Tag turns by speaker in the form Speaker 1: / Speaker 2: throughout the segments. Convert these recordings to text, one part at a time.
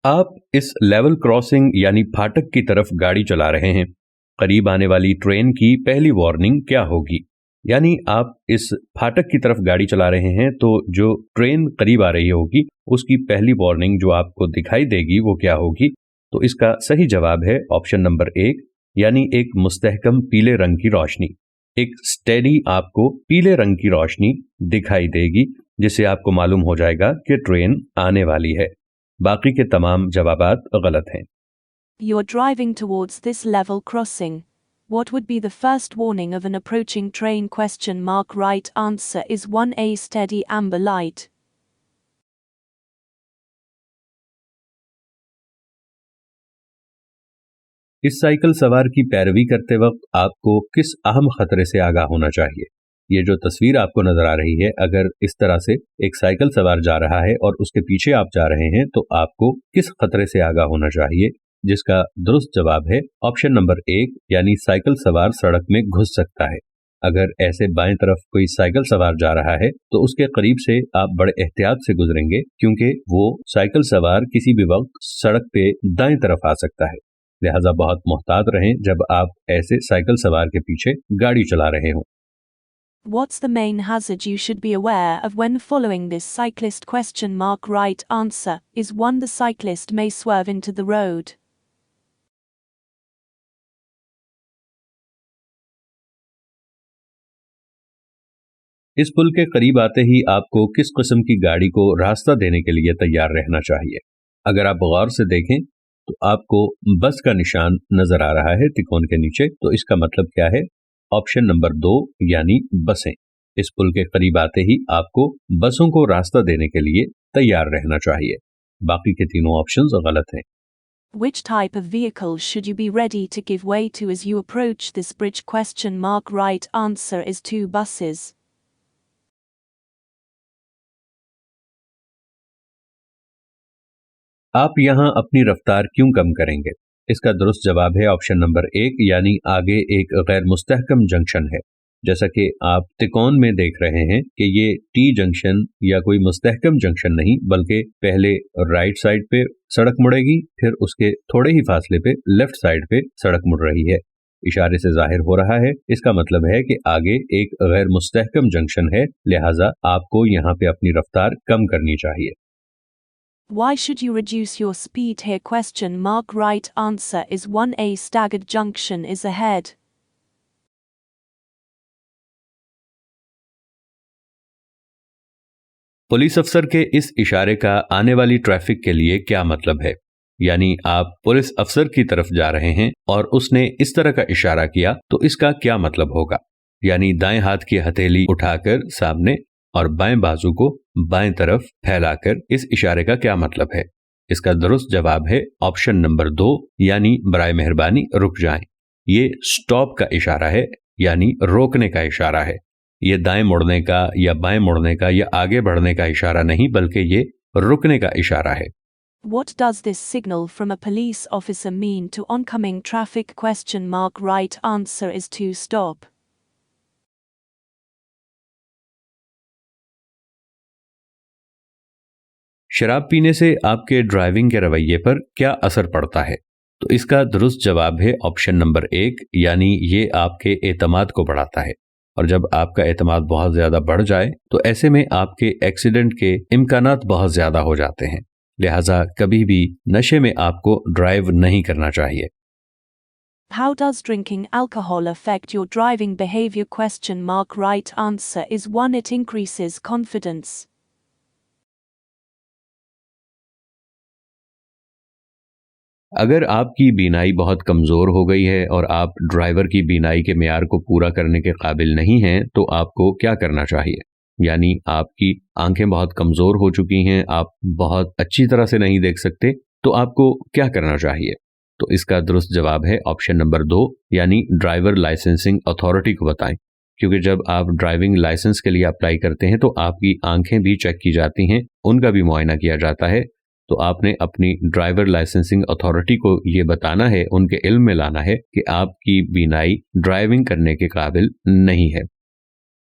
Speaker 1: आप इस level crossing यानी फाटक की तरफ गाड़ी चला रहे हैं। करीब आने वाली ट्रेन की पहली वार्निंग क्या होगी? यानी आप इस फाटक की तरफ गाड़ी चला रहे हैं तो जो ट्रेन करीब आ रही होगी उसकी पहली वार्निंग जो आपको दिखाई देगी वो क्या होगी? तो इसका सही जवाब है ऑप्शन नंबर 1 यानी एक मुस्तहकम पीले रंग की रोशनी। एक स्टेडी आपको पीले रंग की रोशनी दिखाई देगी जिससे आपको मालूम हो जाएगा कि ट्रेन आने वाली है। बाकी के तमाम जवाबात गलत हैं।
Speaker 2: You are driving towards this level crossing. What would be the first warning of an approaching train? Right answer is 1A, steady amber light.
Speaker 1: इस साइकिल सवार की पैरवी करते वक्त आपको किस अहम खतरे से आगाह होना चाहिए? ये जो तस्वीर आपको नजर आ रही है, अगर इस तरह से एक साइकिल सवार जा रहा है और उसके पीछे आप जा रहे हैं तो आपको किस खतरे से आगाह होना चाहिए? जिसका दुरुस्त जवाब है ऑप्शन नंबर 1 यानी साइकिल सवार सड़क में घुस सकता है। अगर ऐसे बाएं तरफ कोई साइकिल सवार जा रहा है तो उसके करीब से आप बड़े एहतियात से गुजरेंगे क्योंकि वो साइकिल सवार किसी भी वक्त सड़क पे दाएं तरफ आ सकता है। लिहाजा बहुत मोहतात रहें जब आप ऐसे साइकिल सवार के पीछे गाड़ी चला रहे हों।
Speaker 2: What's the main hazard you should be aware of when following this cyclist? Right answer is 1. The cyclist may swerve into the road.
Speaker 1: इस पुल के करीब आते ही आपको किस किस्म की गाड़ी को रास्ता देने के लिए तैयार रहना चाहिए? अगर आप गौर से देखें तो आपको बस का निशान नजर आ रहा है तिकोन के नीचे। तो इसका मतलब क्या है? ऑप्शन नंबर 2 यानी बसें। इस पुल के करीब आते ही आपको बसों को रास्ता देने के लिए तैयार रहना चाहिए। बाकी के तीनों ऑप्शंस गलत हैं।
Speaker 2: Which type of vehicle should you be ready to give way to as you approach this bridge? Right answer is 2. Buses.
Speaker 1: आप यहां अपनी रफ्तार क्यों कम करेंगे? इसका दुरुस्त जवाब है ऑप्शन नंबर 1 यानी आगे एक गैर मुस्तहकम जंक्शन है। जैसा कि आप तिकोन में देख रहे हैं कि ये टी जंक्शन या कोई मुस्तहकम जंक्शन नहीं, बल्कि पहले राइट साइड पे सड़क मुड़ेगी, फिर उसके थोड़े ही फासले पे लेफ्ट साइड पे सड़क मुड़ रही है। इशारे से जाहिर हो रहा है, इसका मतलब है कि आगे एक गैर मुस्तहकम जंक्शन है, लिहाजा आपको यहाँ पे अपनी रफ्तार कम करनी चाहिए।
Speaker 2: Why should you reduce your speed here? Right answer is 1A. Staggered junction is ahead.
Speaker 1: Police अफसर के इस इशारे का आने वाली ट्रैफिक के लिए क्या मतलब है? यानी आप पुलिस अफसर की तरफ जा रहे हैं और उसने इस तरह का इशारा किया तो इसका क्या मतलब होगा? यानी दाएं हाथ की हथेली उठाकर सामने और बाएं बाजू को बाएं तरफ फैलाकर इस इशारे का क्या मतलब है? इसका दुरुस्त जवाब है ऑप्शन नंबर 2 यानी बराए मेहरबानी रुक जाएं। ये स्टॉप का इशारा है, यानी रोकने का इशारा है। ये दाएं मुड़ने का या बाएं मुड़ने का या आगे बढ़ने का इशारा नहीं, बल्कि ये रुकने का इशारा है।
Speaker 2: What does this signal from a police officer mean to oncoming traffic? Right answer is 2. Stop.
Speaker 1: शराब पीने से आपके ड्राइविंग के रवैये पर क्या असर पड़ता है? तो इसका दुरुस्त जवाब है ऑप्शन नंबर 1 यानी ये आपके एतमाद को बढ़ाता है, और जब आपका एतमाद बहुत ज्यादा बढ़ जाए तो ऐसे में आपके एक्सीडेंट के इम्कानात बहुत ज्यादा हो जाते हैं। लिहाजा कभी भी नशे में आपको ड्राइव नहीं करना चाहिए।
Speaker 2: How does drinking alcohol affect your driving behavior? Right answer is 1. It increases confidence.
Speaker 1: अगर आपकी बीनाई बहुत कमज़ोर हो गई है और आप ड्राइवर की बीनाई के मेयार को पूरा करने के काबिल नहीं हैं तो आपको क्या करना चाहिए? यानी आपकी आंखें बहुत कमज़ोर हो चुकी हैं, आप बहुत अच्छी तरह से नहीं देख सकते, तो आपको क्या करना चाहिए? तो इसका दुरुस्त जवाब है ऑप्शन नंबर 2 यानी ड्राइवर लाइसेंसिंग अथॉरिटी को बताएं, क्योंकि जब आप ड्राइविंग लाइसेंस के लिए अप्लाई करते हैं तो आपकी आंखें भी चेक की जाती हैं, उनका भी मुआयना किया जाता है। तो आपने अपनी ड्राइवर लाइसेंसिंग अथॉरिटी को ये बताना है, उनके इल्म में लाना है कि आपकी बीनाई ड्राइविंग करने के काबिल नहीं है।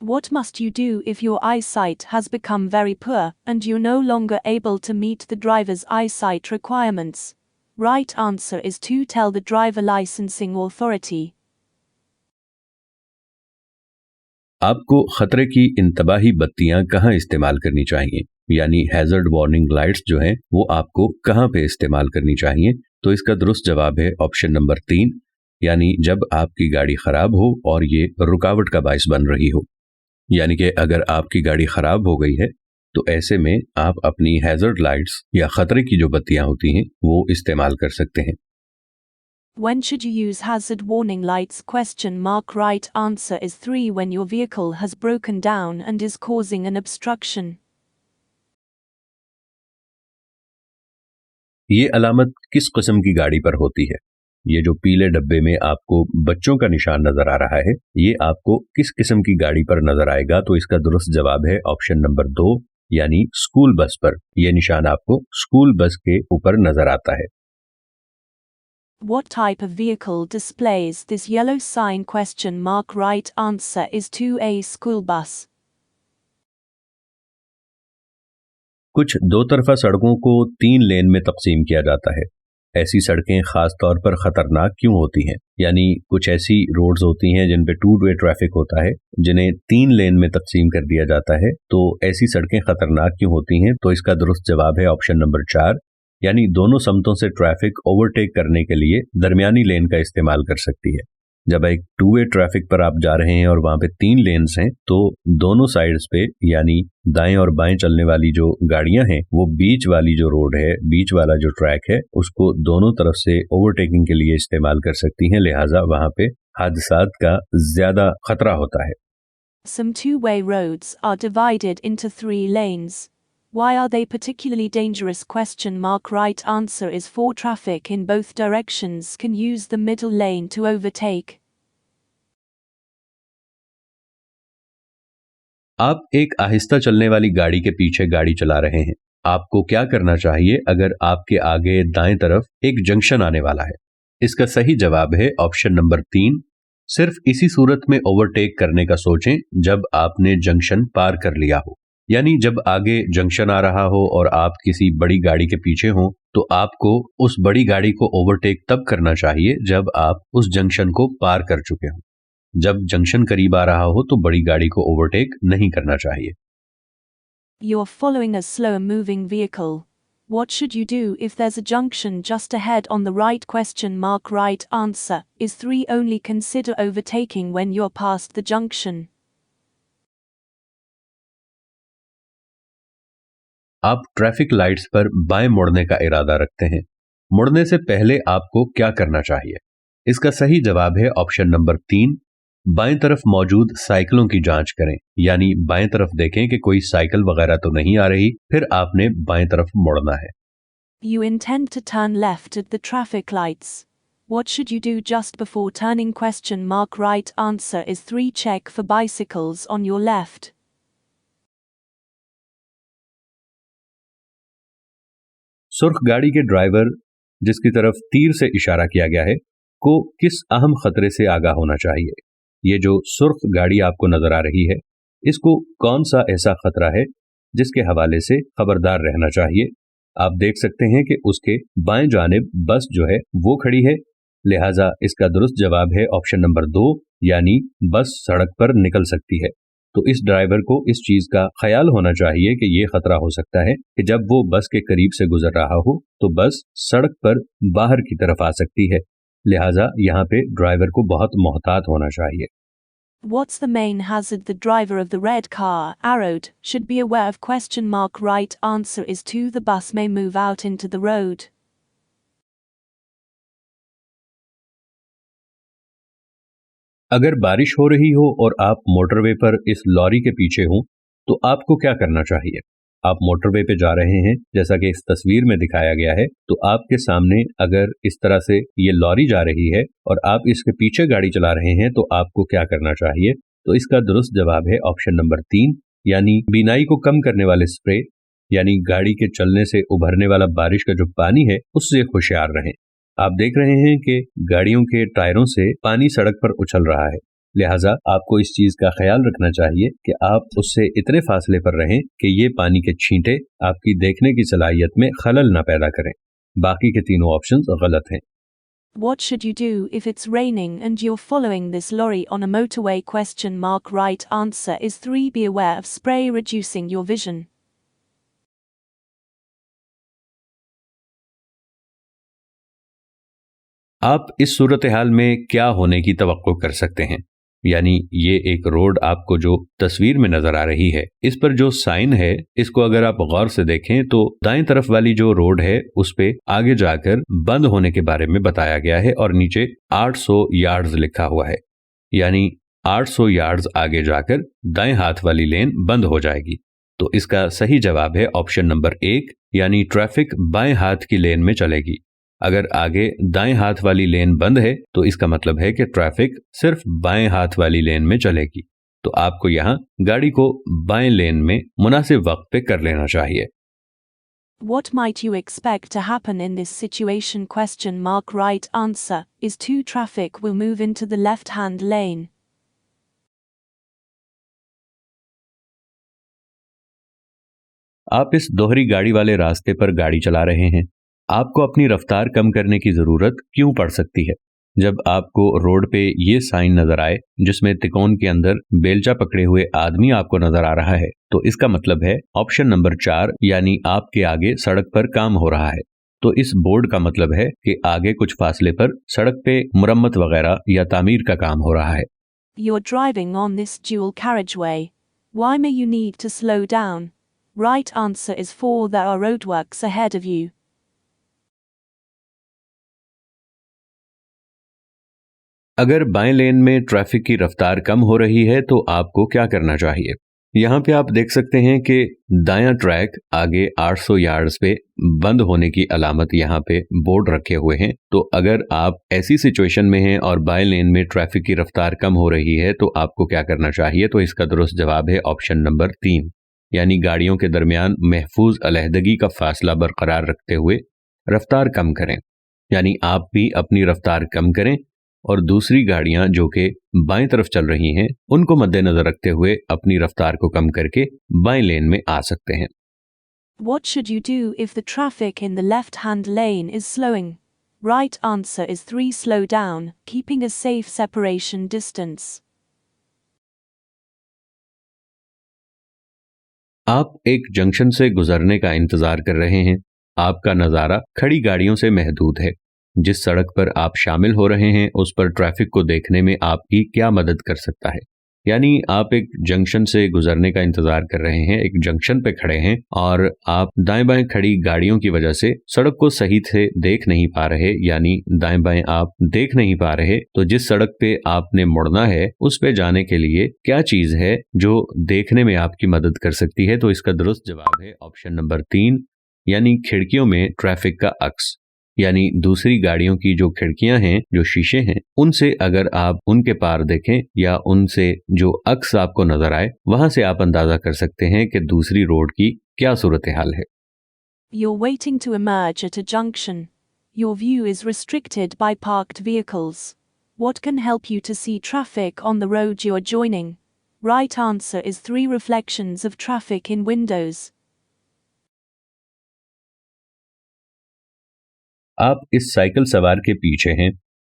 Speaker 2: What must you do if your eyesight has become very poor and you're no longer able to meet the driver's eyesight requirements? Right answer is to tell the driver licensing authority.
Speaker 1: आपको खतरे की इंतबाही बत्तियां कहाँ इस्तेमाल करनी चाहिए, यानी hazard warning lights जो हैं वो आपको कहाँ पे इस्तेमाल करनी चाहिए? तो इसका दुरुस्त जवाब है ऑप्शन नंबर 3, यानी जब आपकी गाड़ी खराब हो और ये रुकावट का बायस बन रही हो। यानी कि अगर आपकी गाड़ी खराब हो गई है तो ऐसे में आप अपनी हैजर्ड लाइट्स या खतरे की जो बत्तियां होती हैं वो इस्तेमाल कर सकते हैं।
Speaker 2: When should you use hazard warning lights? Right answer is 3 when your vehicle has broken down and is causing an obstruction.
Speaker 1: ये अलामत किस किस्म की गाड़ी पर होती है? ये जो पीले डब्बे में आपको बच्चों का निशान नजर आ रहा है, ये आपको किस किस्म की गाड़ी पर नजर आएगा? तो इसका दुरुस्त जवाब है ऑप्शन नंबर 2, यानी स्कूल बस पर। यह निशान आपको स्कूल बस के ऊपर नजर आता है।
Speaker 2: What type of vehicle displays this yellow sign? Right answer is 2A school bus.
Speaker 1: कुछ दो तरफा सड़कों को 3 लेन में तकसीम किया जाता है। ऐसी सड़कें खास तौर पर खतरनाक क्यों होती हैं? यानी कुछ ऐसी रोड्स होती हैं जिन पे 2 वे ट्रैफिक होता है, जिन्हें 3 लेन में तकसीम कर दिया जाता है। तो ऐसी सड़कें खतरनाक क्यों होती हैं? तो इसका दुरुस्त जवाब है ऑप्शन नंबर 4, यानी दोनों समतों से ट्रैफिक ओवरटेक करने के लिए दरमियानी लेन का इस्तेमाल कर सकती है। जब एक 2 वे ट्रैफिक पर आप जा रहे हैं और वहां पे 3 लेन्स हैं, तो दोनों साइड्स पे यानी दाएं और बाएं चलने वाली जो गाड़ियां हैं वो बीच वाली जो रोड है, बीच वाला जो ट्रैक है, उसको दोनों तरफ से ओवरटेकिंग के लिए इस्तेमाल कर सकती हैं। लिहाजा वहां पे हादसात का ज्यादा खतरा होता है।
Speaker 2: Some two-way roads are divided into 3 lanes. Why are they particularly dangerous? Right answer is 4 traffic in both directions can use the middle lane to overtake.
Speaker 1: आप एक आहिस्ता चलने वाली गाड़ी के पीछे गाड़ी चला रहे हैं। आपको क्या करना चाहिए अगर आपके आगे दाएं तरफ एक जंक्शन आने वाला है? इसका सही जवाब है ऑप्शन नंबर 3। सिर्फ इसी सूरत में ओवरटेक करने का सोचें जब आपने जंक्शन पार कर लिया हो। यानी जब आगे जंक्शन आ रहा हो और आप किसी बड़ी गाड़ी के पीछे हो, तो आपको उस बड़ी गाड़ी को ओवरटेक तब करना चाहिए जब आप उस जंक्शन को पार कर चुके हो। जब जंक्शन करीब आ रहा हो तो बड़ी गाड़ी को ओवरटेक नहीं करना चाहिए।
Speaker 2: You're following a slower moving vehicle. What should you do if there's a junction just ahead on the right? Right answer is 3 only consider overtaking when you're past the junction.
Speaker 1: आप traffic lights पर बाएं मुड़ने का इरादा रखते हैं। मुड़ने से पहले आपको क्या करना चाहिए? इसका सही जवाब है ऑप्शन नंबर 3, बाएं तरफ मौजूद साइकिलों की जांच करें। यानी बाएं तरफ देखें कि कोई साइकिल वगैरह तो नहीं आ रही, फिर आपने बाएं तरफ मुड़ना है।
Speaker 2: You intend to turn left at the traffic lights. What should you do just before turning? Right answer is 3 check for bicycles on your left.
Speaker 1: सुर्ख गाड़ी के ड्राइवर, जिसकी तरफ तीर से इशारा किया गया है, को किस अहम खतरे से आगाह होना चाहिए? ये जो सुर्ख गाड़ी आपको नजर आ रही है, इसको कौन सा ऐसा खतरा है जिसके हवाले से खबरदार रहना चाहिए? आप देख सकते हैं कि उसके बाएं जानिब बस जो है वो खड़ी है। लिहाजा इसका दुरुस्त जवाब है ऑप्शन नंबर 2, यानी बस सड़क पर निकल सकती है। तो इस ड्राइवर को इस चीज का ख्याल होना चाहिए कि यह खतरा हो सकता है कि जब वो बस के करीब से गुजर रहा हो तो बस सड़क पर बाहर की तरफ आ सकती है। लिहाजा यहाँ पे ड्राइवर को बहुत मोहतात होना चाहिए।
Speaker 2: What's the main hazard the driver of the red car, arrowed, should be aware of? Right answer is 2 the bus may move out into the road.
Speaker 1: अगर बारिश हो रही हो और आप मोटरवे पर इस लॉरी के पीछे हो तो आपको क्या करना चाहिए? आप मोटरवे पे जा रहे हैं, जैसा कि इस तस्वीर में दिखाया गया है, तो आपके सामने अगर इस तरह से ये लॉरी जा रही है और आप इसके पीछे गाड़ी चला रहे हैं तो आपको क्या करना चाहिए? तो इसका दुरुस्त जवाब है ऑप्शन नंबर 3, यानी बीनाई को कम करने वाले स्प्रे, यानी गाड़ी के चलने से उभरने वाला बारिश का जो पानी है उससे होशियार रहें। आप देख रहे हैं कि गाड़ियों के टायरों से पानी सड़क पर उछल रहा है। लिहाजा आपको इस चीज का ख्याल रखना चाहिए कि आप उससे इतने फासले पर रहें कि ये पानी के छींटे आपकी देखने की सलाहियत में खलल ना पैदा करें। बाकी के तीनों ऑप्शंस गलत हैं।
Speaker 2: What should you do if it's raining and you're following this lorry on a motorway? Right answer is 3. Be aware of spray reducing your vision.
Speaker 1: आप इस सूरत हाल में क्या होने की तवक्को कर सकते हैं? यानी ये एक रोड आपको जो तस्वीर में नजर आ रही है, इस पर जो साइन है, इसको अगर आप गौर से देखें तो दाएं तरफ वाली जो रोड है उस पे आगे जाकर बंद होने के बारे में बताया गया है और नीचे 800 यार्ड्स लिखा हुआ है। यानी 800 यार्ड्स आगे जाकर दाएं हाथ वाली लेन बंद हो जाएगी। तो इसका सही जवाब है ऑप्शन नंबर 1, यानी ट्रैफिक बाएं हाथ की लेन में चलेगी। अगर आगे दाएं हाथ वाली लेन बंद है तो इसका मतलब है कि ट्रैफिक सिर्फ बाएं हाथ वाली लेन में चलेगी। तो आपको यहाँ गाड़ी को बाएं लेन में मुनासिब वक्त पे कर लेना चाहिए।
Speaker 2: What might you expect to happen in this situation? Right answer is 2. Traffic will move into the left-hand lane.
Speaker 1: आप इस दोहरी गाड़ी वाले रास्ते पर गाड़ी चला रहे हैं। आपको अपनी रफ्तार कम करने की जरूरत क्यों पड़ सकती है? जब आपको रोड पे ये साइन नजर आए जिसमें तिकोन के अंदर बेलचा पकड़े हुए आदमी आपको नजर आ रहा है, तो इसका मतलब है ऑप्शन नंबर 4, यानी आपके आगे सड़क पर काम हो रहा है। तो इस बोर्ड का मतलब है कि आगे कुछ फासले पर सड़क पे मुरम्मत वगैरह या तामीर का काम हो रहा है।
Speaker 2: You're driving on this dual carriageway. Why may you need to slow down? Right answer is 4. There are roadworks ahead of you.
Speaker 1: अगर बाएं लेन में ट्रैफिक की रफ्तार कम हो रही है तो आपको क्या करना चाहिए? यहाँ पे आप देख सकते हैं कि दायां ट्रैक आगे 800 यार्ड्स पे बंद होने की अलामत यहाँ पे बोर्ड रखे हुए हैं। तो अगर आप ऐसी सिचुएशन में हैं और बाएं लेन में ट्रैफिक की रफ्तार कम हो रही है तो आपको क्या करना चाहिए? तो इसका दुरुस्त जवाब है ऑप्शन नंबर 3, यानी गाड़ियों के दरमियान महफूज अलहदगी का फासला बरकरार रखते हुए रफ्तार कम करें। यानी आप भी अपनी रफ्तार कम करें और दूसरी गाड़ियां जो कि बाएं तरफ चल रही हैं उनको मद्देनजर रखते हुए अपनी रफ्तार को कम करके बाएं लेन में आ सकते हैं।
Speaker 2: What should you do if the traffic in the left-hand lane is slowing? Right answer is 3. Slow down, keeping a safe separation distance.
Speaker 1: आप एक जंक्शन से गुजरने का इंतजार कर रहे हैं। आपका नज़ारा खड़ी गाड़ियों से महदूद है। जिस सड़क पर आप शामिल हो रहे हैं उस पर ट्रैफिक को देखने में आपकी क्या मदद कर सकता है? यानी आप एक जंक्शन से गुजरने का इंतजार कर रहे हैं, एक जंक्शन पे खड़े हैं और आप दाएं बाएं खड़ी गाड़ियों की वजह से सड़क को सही से देख नहीं पा रहे, यानी दाएं बाएं आप देख नहीं पा रहे। तो जिस सड़क पे आपने मुड़ना है उस पे जाने के लिए क्या चीज है जो देखने में आपकी मदद कर सकती है? तो इसका दुरुस्त जवाब है ऑप्शन नंबर 3, यानी खिड़कियों में ट्रैफिक का अक्स। यानी दूसरी गाड़ियों की जो खिड़कियां हैं, जो शीशे हैं, उनसे अगर आप उनके पार देखें या उनसे जो अक्स आपको नजर आए, वहां से आप अंदाजा कर सकते हैं कि दूसरी रोड की क्या सूरत हाल है।
Speaker 2: You're waiting to emerge at a junction. Your view is restricted by parked vehicles. What can help you to see traffic on the road you're joining? Right answer is 3. Reflections of traffic in windows.
Speaker 1: आप इस cycle सवार के पीछे हैं।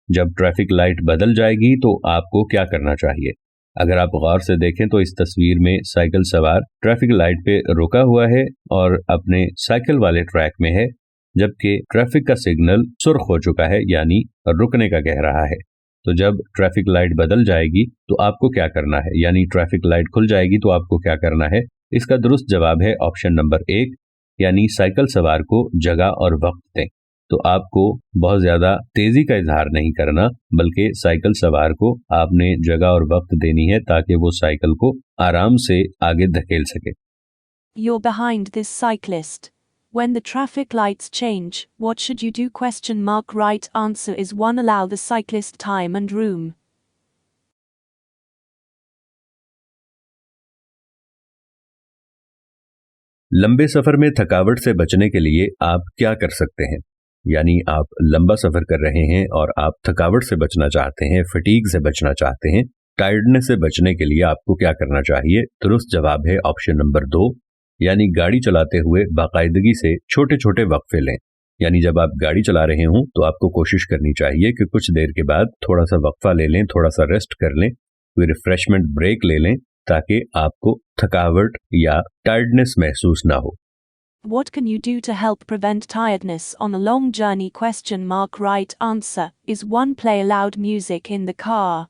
Speaker 1: जब traffic light बदल जाएगी तो आपको क्या करना चाहिए? अगर आप गौर से देखें तो इस तस्वीर में साइकिल सवार ट्रैफिक लाइट पे रुका हुआ है और अपने साइकिल वाले ट्रैक में है, जबकि ट्रैफिक का सिग्नल सुर्ख हो चुका है, यानी रुकने का कह रहा है। तो जब ट्रैफिक लाइट बदल जाएगी तो आपको क्या करना है? यानी ट्रैफिक लाइट खुल जाएगी तो आपको क्या करना है? इसका दुरुस्त जवाब है ऑप्शन नंबर 1, यानी साइकिल सवार को जगह और वक्त दें। तो आपको बहुत ज्यादा तेजी का इजहार नहीं करना, बल्कि साइकिल सवार को आपने जगह और वक्त देनी है ताकि वो साइकिल को आराम से आगे धकेल सके।
Speaker 2: You're behind this cyclist. When the traffic lights change, what should you do? Right answer is 1. Allow the cyclist time and room.
Speaker 1: लंबे सफर में थकावट से बचने के लिए आप क्या कर सकते हैं? यानी आप लंबा सफर कर रहे हैं और आप थकावट से बचना चाहते हैं, फटीग से बचना चाहते हैं, टायर्डनेस से बचने के लिए आपको क्या करना चाहिए? दुरुस्त जवाब है ऑप्शन नंबर 2, यानी गाड़ी चलाते हुए बाकायदगी से छोटे छोटे वक्फे लें। यानी जब आप गाड़ी चला रहे हों तो आपको कोशिश करनी चाहिए कि कुछ देर के बाद थोड़ा सा वक्फा ले लें, थोड़ा सा रेस्ट कर लें, कोई रिफ्रेशमेंट ब्रेक ले लें, ताकि आपको थकावट या टायर्डनेस महसूस ना हो।
Speaker 2: What can you do to help prevent tiredness on a long journey? Right answer is 1. Play loud music in the car.